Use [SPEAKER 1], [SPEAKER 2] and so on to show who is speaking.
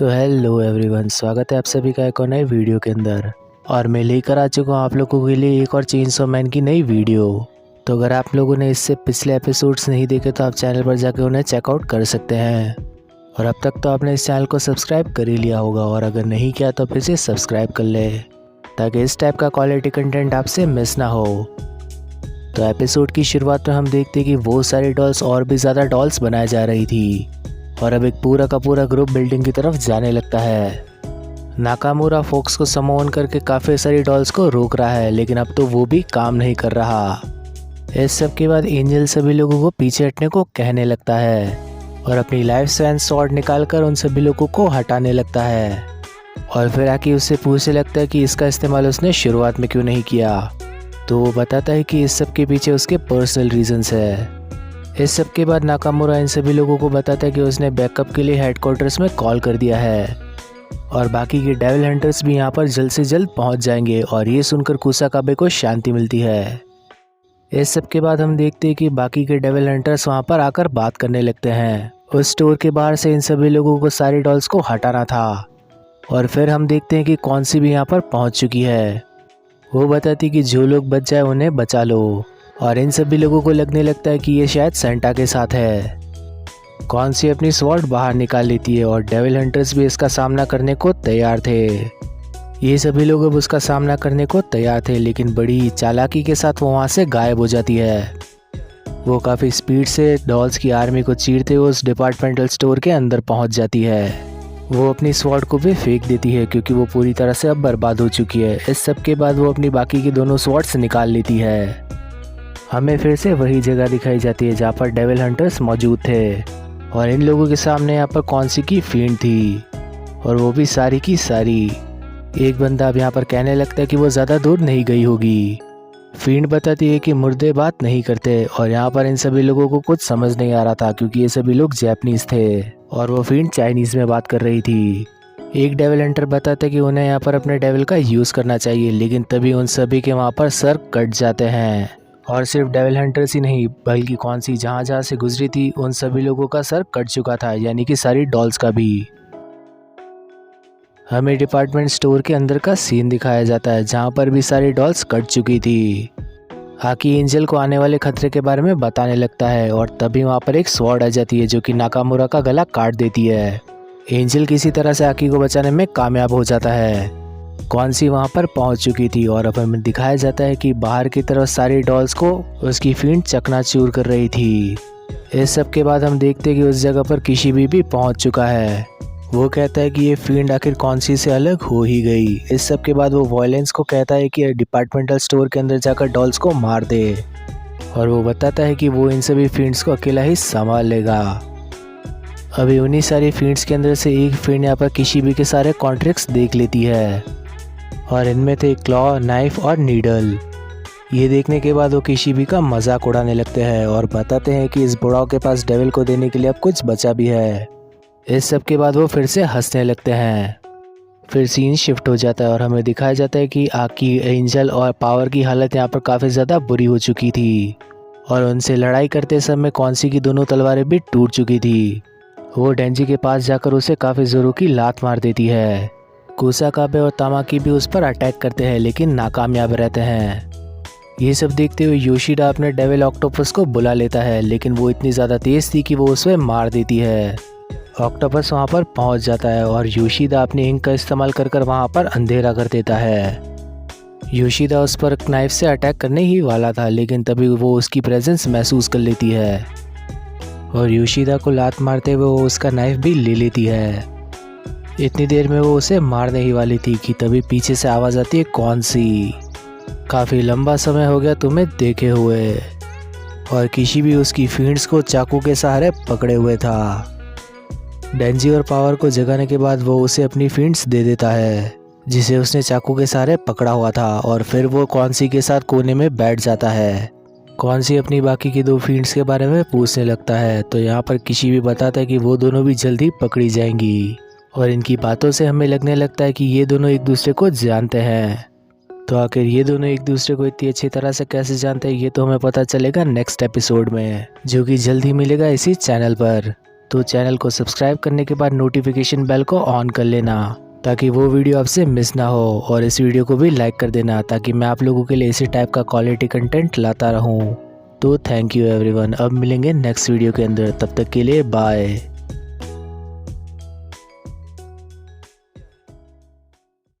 [SPEAKER 1] तो hello everyone, स्वागत है आप सभी का एक और नए वीडियो के अंदर। और मैं लेकर आ चुका हूँ आप लोगों के लिए एक और चेनसॉ मैन की नई वीडियो। तो अगर आप लोगों ने इससे पिछले एपिसोड्स नहीं देखे तो आप चैनल पर जाकर उन्हें चेकआउट कर सकते हैं। और अब तक तो आपने इस चैनल को सब्सक्राइब कर ही लिया होगा, और अगर नहीं किया तो फिर से सब्सक्राइब कर ले ताकि इस टाइप का क्वालिटी कंटेंट आपसे मिस ना हो। तो एपिसोड की शुरुआत में हम देखते हैं कि वो सारी डॉल्स और भी ज़्यादा डॉल्स बनाई जा रही थी, और अब एक पूरा का पूरा ग्रुप बिल्डिंग की तरफ जाने लगता है। नाकामुरा फोक्स को समोन करके काफ़ी सारी डॉल्स को रोक रहा है, लेकिन अब तो वो भी काम नहीं कर रहा। इस सब के बाद एंजल सभी लोगों को पीछे हटने को कहने लगता है और अपनी लाइफ साइंस स्वॉर्ड निकालकर उन सभी लोगों को हटाने लगता है। और फिर आके उससे पूछने लगता है कि इसका इस्तेमाल उसने शुरुआत में क्यों नहीं किया। तो वो बताता है कि इस सब के पीछे उसके पर्सनल रीजंस है। इस सब के बाद नाकामुरा इन सभी लोगों को बताता है कि उसने बैकअप के लिए हेडक्वार्टर्स में कॉल कर दिया है और बाकी के डेविल हंटर्स भी यहाँ पर जल्द से जल्द पहुँच जाएंगे। और ये सुनकर कुसाकाबे को शांति मिलती है। इस सब के बाद हम देखते हैं कि बाकी के डेविल हंटर्स वहाँ पर आकर बात करने लगते हैं। उस स्टोर के बाहर से इन सभी लोगों को सारी डॉल्स को हटाना था। और फिर हम देखते हैं कि कौन सी भी यहाँ पर पहुँच चुकी है। वो बताती कि जो लोग बच जाए उन्हें बचा लो। और इन सभी लोगों को लगने लगता है कि ये शायद सेंटा के साथ है। कौन सी अपनी स्वॉर्ड बाहर निकाल लेती है और डेविल हंटर्स भी इसका सामना करने को तैयार थे। ये सभी लोग अब उसका सामना करने को तैयार थे, लेकिन बड़ी चालाकी के साथ वो वहाँ से गायब हो जाती है। वो काफ़ी स्पीड से डॉल्स की आर्मी को चीरते हुए उस डिपार्टमेंटल स्टोर के अंदर पहुँच जाती है। वो अपनी स्वॉर्ड को भी फेंक देती है क्योंकि वो पूरी तरह से अब बर्बाद हो चुकी है। इस सब के बाद वो अपनी बाकी की दोनों स्वॉर्ड्स निकाल लेती है। हमें फिर से वही जगह दिखाई जाती है जहाँ पर डेविल हंटर्स मौजूद थे, और इन लोगों के सामने यहाँ पर कौन सी की फील्ड थी, और वो भी सारी की सारी। एक बंदा अब यहाँ पर कहने लगता है कि वो ज़्यादा दूर नहीं गई होगी। फील्ड बताती है कि मुर्दे बात नहीं करते, और यहाँ पर इन सभी लोगों को कुछ समझ नहीं आ रहा था क्योंकि ये सभी लोग जैपनीज थे और वो फील्ड चाइनीज़ में बात कर रही थी। एक डेविल हंटर बताता है कि उन्हें यहाँ पर अपने डेविल का यूज़ करना चाहिए, लेकिन तभी उन सभी के वहाँ पर सर कट जाते हैं। और सिर्फ डेविल हंटर्स ही नहीं बल्कि कौन सी जहाँ से गुजरी थी उन सभी लोगों का सर कट चुका था, यानी कि सारी डॉल्स का भी। हमें डिपार्टमेंट स्टोर के अंदर का सीन दिखाया जाता है जहाँ पर भी सारी डॉल्स कट चुकी थी। आकी एंजल को आने वाले खतरे के बारे में बताने लगता है, और तभी वहाँ पर एक स्वॉर्ड आ जाती है जो कि नाकामुरा का गला काट देती है। एंजल किसी तरह से आकी को बचाने में कामयाब हो जाता है। कौन सी वहाँ पर पहुँच चुकी थी, और अब हमें दिखाया जाता है कि बाहर की तरफ सारी डॉल्स को उसकी फील्ड चकनाचूर कर रही थी। इस सब के बाद हम देखते हैं कि उस जगह पर किशिबी भी पहुँच चुका है। वो कहता है कि ये फील्ड आखिर कौन सी से अलग हो ही गई। इस सब के बाद वो वॉयलेंस को कहता है कि डिपार्टमेंटल स्टोर के अंदर जाकर डॉल्स को मार दे, और वो बताता है कि वो इन सभी फील्ड्स को अकेला ही संभाल लेगा। अभी उन्हीं सारी फील्ड्स के अंदर से एक फील्ड यहाँ पर किशिबी के सारे कॉन्ट्रैक्ट्स देख लेती है, और इनमें थे क्लॉ, नाइफ और नीडल। ये देखने के बाद वो किशिबी का मजाक उड़ाने लगते हैं और बताते हैं कि इस बुढ़ाओ के पास डेविल को देने के लिए अब कुछ बचा भी है। इस सब के बाद वो फिर से हंसने लगते हैं। फिर सीन शिफ्ट हो जाता है और हमें दिखाया जाता है कि आकी, एंजल और पावर की हालत यहाँ पर काफ़ी ज़्यादा बुरी हो चुकी थी, और उनसे लड़ाई करते समय कौन सी की दोनों तलवारें भी टूट चुकी थी। वो डेंजी के पास जाकर उसे काफ़ी ज़ोरों की लात मार देती है। कुसाकाबे और तामाकी भी उस पर अटैक करते हैं लेकिन नाकामयाब रहते हैं। ये सब देखते हुए योशिदा अपने डेविल ऑक्टोपस को बुला लेता है, लेकिन वो इतनी ज़्यादा तेज़ थी कि वो उसे मार देती है। ऑक्टोपस वहाँ पर पहुँच जाता है और योशिदा अपनी इंक का इस्तेमाल कर कर वहाँ पर अंधेरा कर देता है। योशिदा उस पर नाइफ से अटैक करने ही वाला था, लेकिन तभी वो उसकी प्रेजेंस महसूस कर लेती है और योशिदा को लात मारते हुए वो उसका नाइफ भी ले लेती है। इतनी देर में वो उसे मारने ही वाली थी कि तभी पीछे से आवाज़ आती है, कौन सी, काफ़ी लंबा समय हो गया तुम्हें देखे हुए। और किशिबी उसकी फील्ड्स को चाकू के सहारे पकड़े हुए था। डेंजी और पावर को जगाने के बाद वो उसे अपनी फील्ड्स दे देता है जिसे उसने चाकू के सहारे पकड़ा हुआ था, और फिर वो कौन सी के साथ कोने में बैठ जाता है। कौन सी अपनी बाकी की दो फील्ड्स के बारे में पूछने लगता है, तो यहाँ पर किशिबी बताता है कि वो दोनों भी जल्दी पकड़ी जाएंगी, और इनकी बातों से हमें लगने लगता है कि ये दोनों एक दूसरे को जानते हैं। तो आखिर ये दोनों एक दूसरे को इतनी अच्छी तरह से कैसे जानते हैं, ये तो हमें पता चलेगा नेक्स्ट एपिसोड में, जो कि जल्द ही मिलेगा इसी चैनल पर। तो चैनल को सब्सक्राइब करने के बाद नोटिफिकेशन बेल को ऑन कर लेना ताकि वो वीडियो आपसे मिस ना हो, और इस वीडियो को भी लाइक कर देना ताकि मैं आप लोगों के लिए इसी टाइप का क्वालिटी कंटेंट लाता रहूं। तो थैंक यू एवरीवन, अब मिलेंगे नेक्स्ट वीडियो के अंदर, तब तक के लिए बाय।